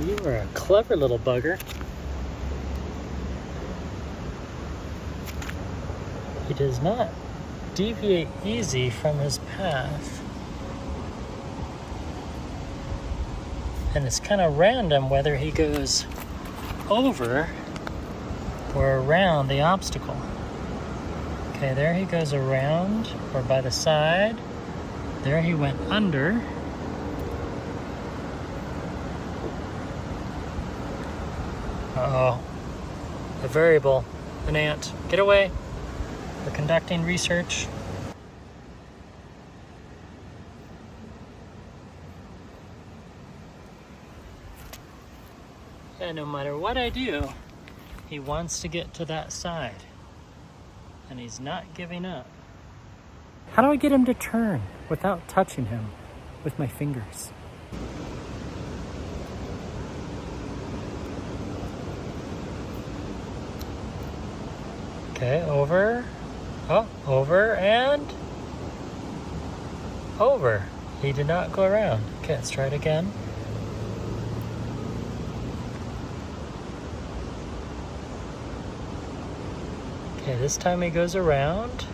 You were a clever little bugger. He does not deviate easy from his path. And it's kind of random whether he goes over or around the obstacle. Okay, there he goes around or by the side. There he went under. Uh-oh. A variable. An ant. Get away. We're conducting research. And no matter what I do, he wants to get to that side. And he's not giving up. How do I get him to turn without touching him with my fingers? Okay, over. Oh, over and over. He did not go around. Okay, let's try it again. Okay, this time he goes around.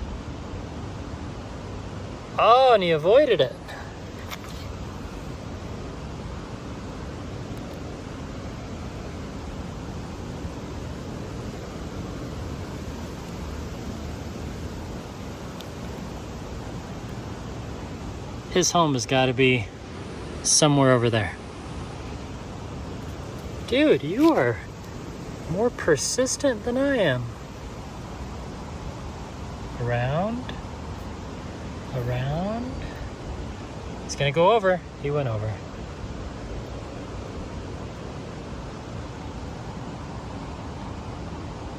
Oh, and he avoided it. His home has got to be somewhere over there. Dude, you are more persistent than I am. Around. Around. He's gonna go over. He went over.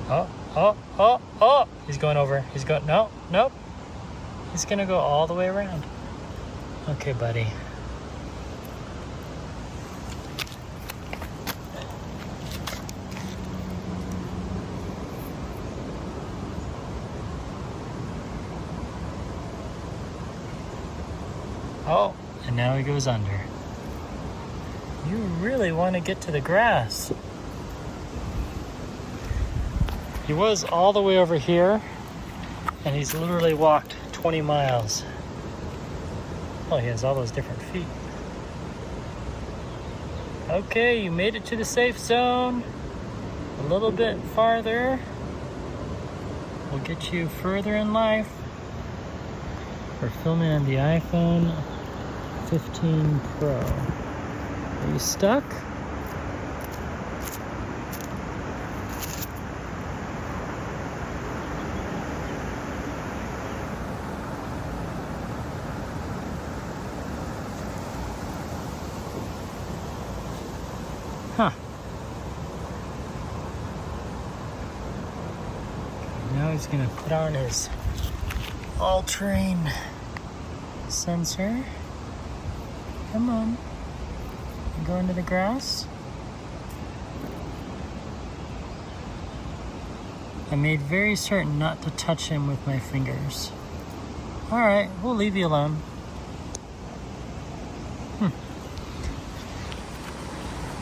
Oh, oh, oh, oh. He's going over. He's going, no, nope. He's gonna go all the way around. Okay, buddy. Oh, and now he goes under. You really want to get to the grass. He was all the way over here, and he's literally walked 20 miles. Oh, he has all those different feet. Okay, you made it to the safe zone. A little bit farther. We'll get you further in life. We're filming on the iPhone 15 Pro. Are you stuck? Huh. Now he's gonna put on his all-terrain sensor. Come on. You go into the grass. I made very certain not to touch him with my fingers. Alright, we'll leave you alone.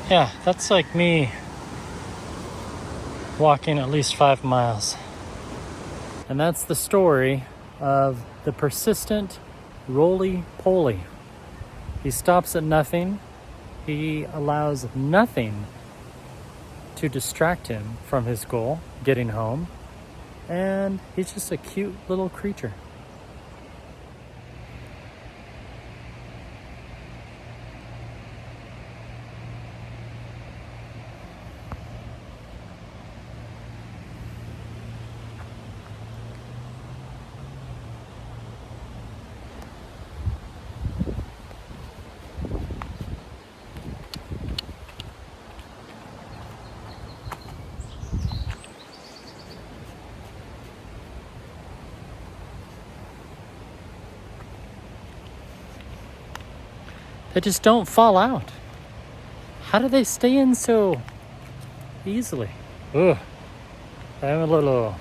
Yeah, that's like me walking at least 5 miles. And that's the story of the persistent roly-poly. He stops at nothing. He allows nothing to distract him from his goal, getting home. And he's just a cute little creature. They just don't fall out. How do they stay in so easily? Ugh, I'm a little...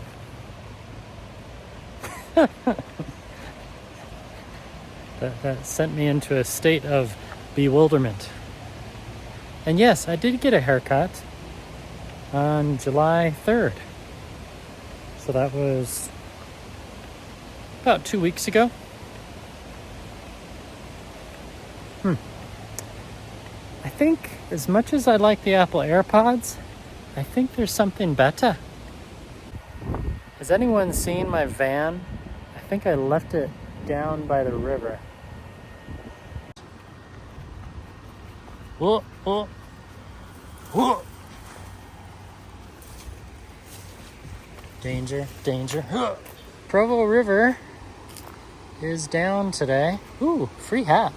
that sent me into a state of bewilderment. And yes, I did get a haircut on July 3rd. So that was about 2 weeks ago. I think as much as I like the Apple AirPods, I think there's something better. Has anyone seen my van? I think I left it down by the river. Whoa, whoa, whoa. Danger, danger. Provo River is down today. Ooh, free hat.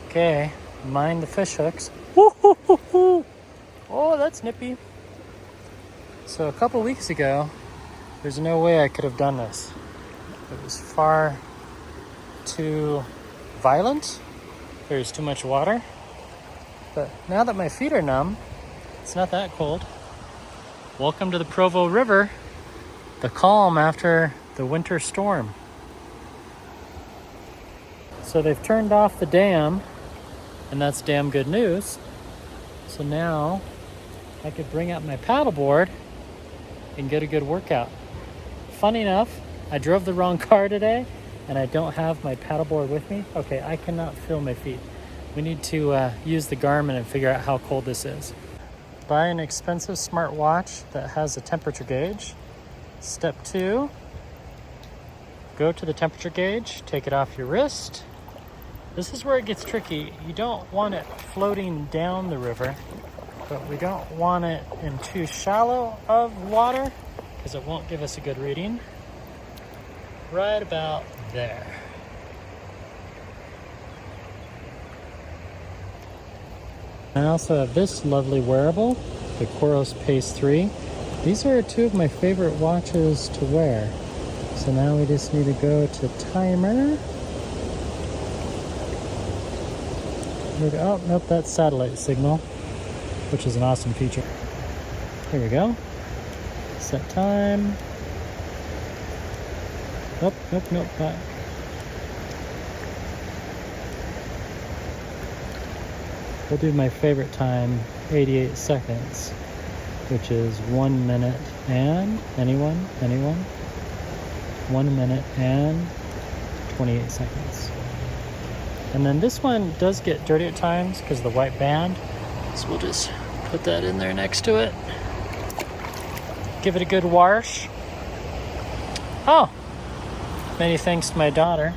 Okay, mind the fish hooks. Woo-hoo-hoo-hoo. Oh, that's nippy. So a couple weeks ago, there's no way I could have done this. It was far too violent. There's too much water. But now that my feet are numb, it's not that cold. Welcome to the Provo River, the calm after the winter storm. So they've turned off the dam, and that's damn good news. So now I could bring out my paddleboard and get a good workout. Funny enough, I drove the wrong car today and I don't have my paddleboard with me. Okay, I cannot feel my feet. We need to use the Garmin and figure out how cold this is. Buy an expensive smartwatch that has a temperature gauge. Step 2, go to the temperature gauge, take it off your wrist. This is where it gets tricky. You don't want it floating down the river, but we don't want it in too shallow of water because it won't give us a good reading. Right about there. I also have this lovely wearable, the COROS Pace 3. These are two of my favorite watches to wear. So now we just need to go to timer. Oh, nope, that's satellite signal, which is an awesome feature. Here we go. Set time. Nope, nope, nope, not. We'll do my favorite time, 88 seconds, which is 1 minute and, anyone? 1 minute and 28 seconds. And then this one does get dirty at times because of the white band. So we'll just put that in there next to it. Give it a good wash. Oh, many thanks to my daughter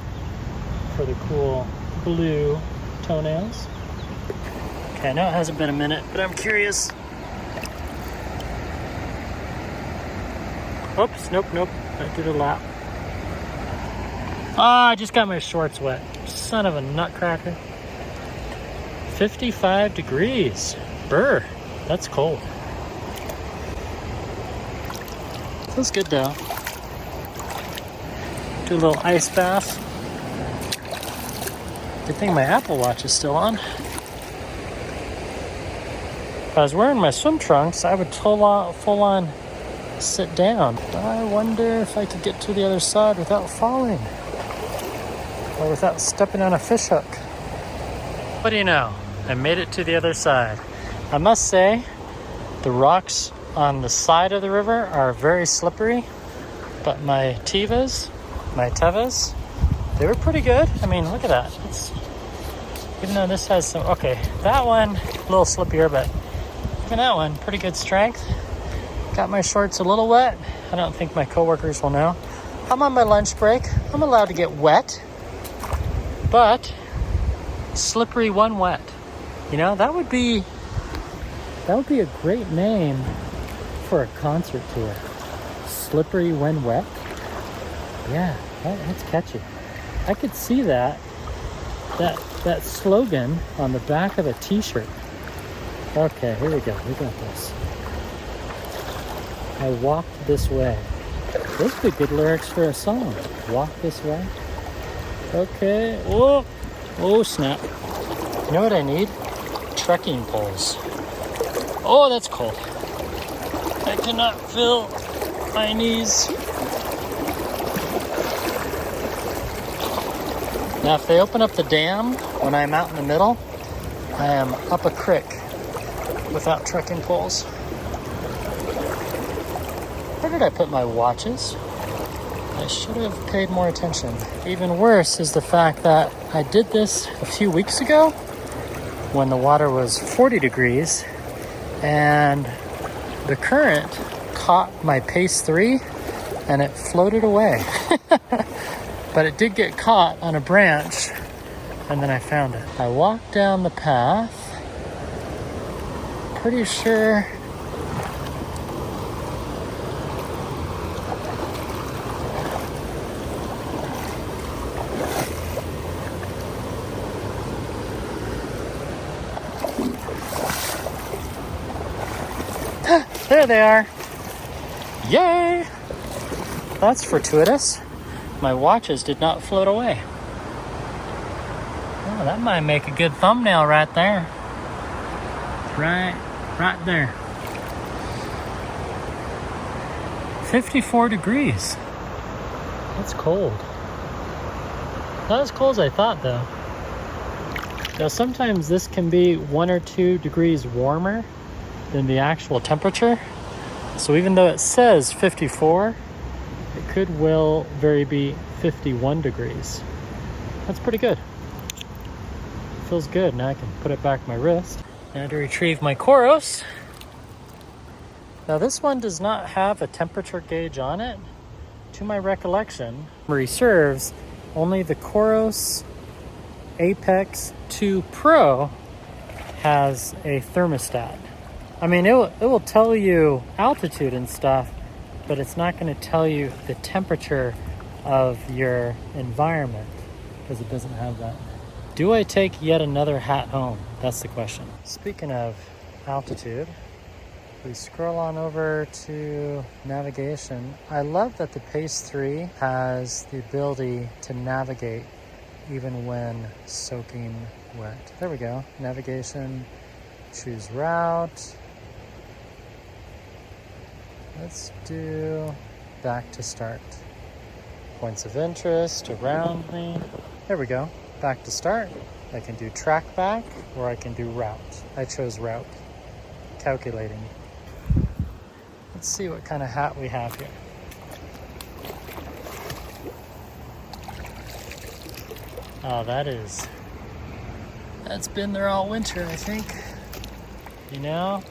for the cool blue toenails. Okay, I know it hasn't been a minute, but I'm curious. Oops, nope, I did a lap. Ah, I just got my shorts wet. Son of a nutcracker. 55 degrees. Brr, that's cold. Feels good though. Do a little ice bath. Good thing my Apple Watch is still on. If I was wearing my swim trunks, I would full on sit down. I wonder if I could get to the other side without falling. Or without stepping on a fish hook. What do you know? I made it to the other side. I must say, the rocks on the side of the river are very slippery, but my Tevas, they were pretty good. I mean, look at that. Even though this has some, okay, that one, a little slippier, but even that one, pretty good strength. Got my shorts a little wet. I don't think my coworkers will know. I'm on my lunch break. I'm allowed to get wet. But slippery when wet. You know, that would be a great name for a concert tour. Slippery when wet. Yeah, that's catchy. I could see that slogan on the back of a t-shirt. Okay, here we go. We got this. I walked this way. Those would be good lyrics for a song. Walk this way. Okay. Oh, snap. You know what I need? Trekking poles. Oh, that's cold. I cannot feel my knees. Now if they open up the dam when I'm out in the middle, I am up a creek without trekking poles. Where did I put my watches? I should have paid more attention. Even worse is the fact that I did this a few weeks ago when the water was 40 degrees and the current caught my Pace 3 and it floated away. But it did get caught on a branch and then I found it. I walked down the path, pretty sure there they are. Yay! That's fortuitous. My watches did not float away. Oh, that might make a good thumbnail right there. Right there. 54 degrees. That's cold. Not as cold as I thought though. Now sometimes this can be 1 or 2 degrees warmer than the actual temperature. So even though it says 54, it could well very be 51 degrees. That's pretty good. Feels good. Now I can put it back on my wrist. Now to retrieve my COROS. Now this one does not have a temperature gauge on it. To my recollection, memory serves, only the COROS Apex 2 Pro has a thermostat. I mean, it will tell you altitude and stuff, but it's not going to tell you the temperature of your environment because it doesn't have that. Do I take yet another hat home? That's the question. Speaking of altitude, we scroll on over to navigation. I love that the Pace 3 has the ability to navigate even when soaking wet. There we go. Navigation, choose route. Let's do back to start. Points of interest around me. There we go. Back to start. I can do track back or I can do route. I chose route. Calculating. Let's see what kind of hat we have here. Oh, that's been there all winter, I think. You know,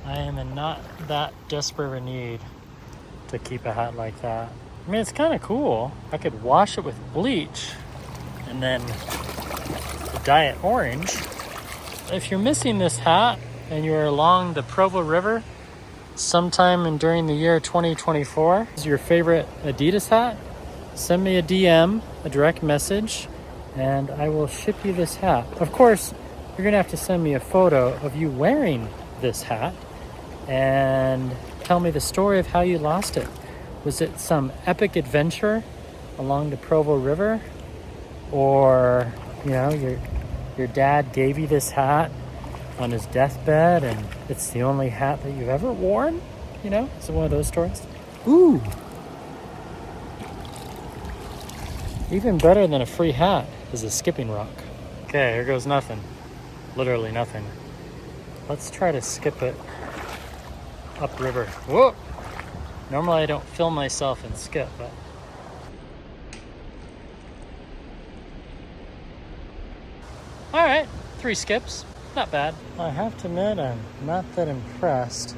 I am in not that desperate a need to keep a hat like that. I mean, it's kind of cool. I could wash it with bleach and then dye it orange. If you're missing this hat and you're along the Provo River sometime during the year 2024, is your favorite Adidas hat? Send me a DM, a direct message, and I will ship you this hat. Of course, you're gonna have to send me a photo of you wearing this hat and tell me the story of how you lost it. Was it some epic adventure along the Provo River? Or, you know, your dad gave you this hat on his deathbed and it's the only hat that you've ever worn? You know, is it one of those stories? Ooh! Even better than a free hat is a skipping rock. Okay, here goes nothing. Literally nothing. Let's try to skip it upriver. Whoa! Normally I don't film myself and skip, but... Alright, 3 skips. Not bad. I have to admit, I'm not that impressed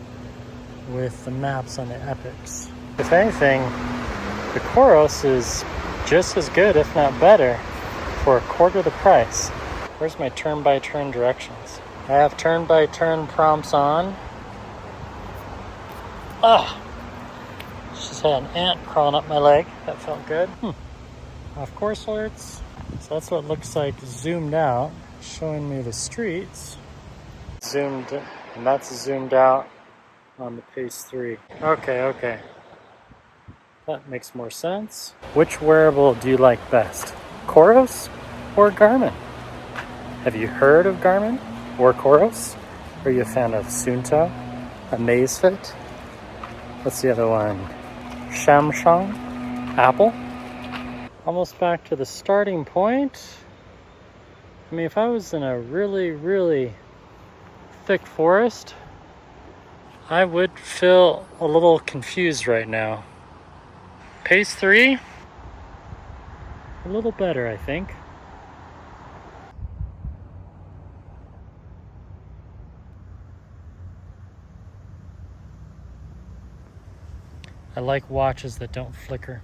with the maps on the Epics. If anything, the COROS is just as good, if not better, for a quarter the price. Where's my turn-by-turn directions? I have turn-by-turn prompts on. Ah! Just had an ant crawling up my leg. That felt good. Off course alerts. So that's what it looks like zoomed out, showing me the streets. Zoomed, and that's zoomed out on the Pace 3. Okay. That makes more sense. Which wearable do you like best? COROS or Garmin? Have you heard of Garmin or COROS? Are you a fan of Suunto, Amazfit? What's the other one? Samsung? Apple? almost back to the starting point. I mean, if I was in a really, really thick forest, I would feel a little confused right now. Pace 3, a little better, I think. I like watches that don't flicker.